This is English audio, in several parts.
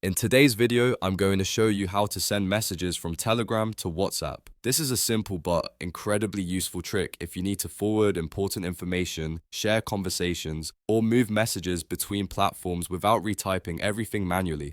In today's video, I'm going to show you how to send messages from Telegram to WhatsApp. This is a simple but incredibly useful trick if you need to forward important information, share conversations, or move messages between platforms without retyping everything manually.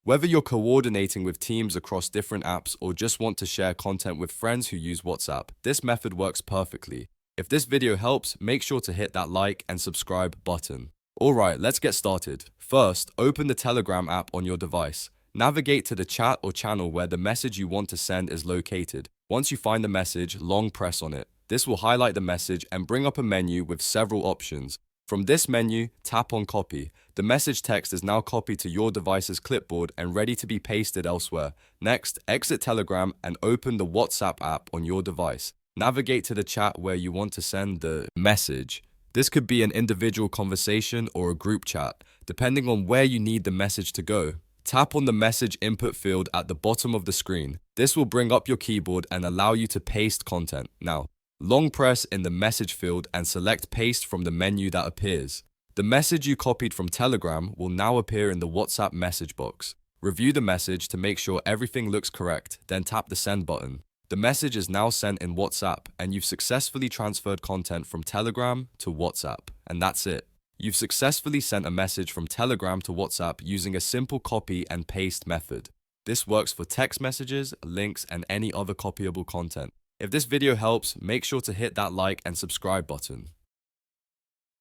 Whether you're coordinating with teams across different apps or just want to share content with friends who use WhatsApp, this method works perfectly. If this video helps, make sure to hit that like and subscribe button. Alright, let's get started. First, open the Telegram app on your device. Navigate to the chat or channel where the message you want to send is located. Once you find the message, long press on it. This will highlight the message and bring up a menu with several options. From this menu, tap on Copy. The message text is now copied to your device's clipboard and ready to be pasted elsewhere. Next, exit Telegram and open the WhatsApp app on your device. Navigate to the chat where you want to send the message. This could be an individual conversation or a group chat, depending on where you need the message to go. Tap on the message input field at the bottom of the screen. This will bring up your keyboard and allow you to paste content. Now, long press in the message field and select paste from the menu that appears. The message you copied from Telegram will now appear in the WhatsApp message box. Review the message to make sure everything looks correct, then tap the send button. The message is now sent in WhatsApp and you've successfully transferred content from Telegram to WhatsApp. And that's it. You've successfully sent a message from Telegram to WhatsApp using a simple copy and paste method. This works for text messages, links, and any other copyable content. If this video helps, make sure to hit that like and subscribe button.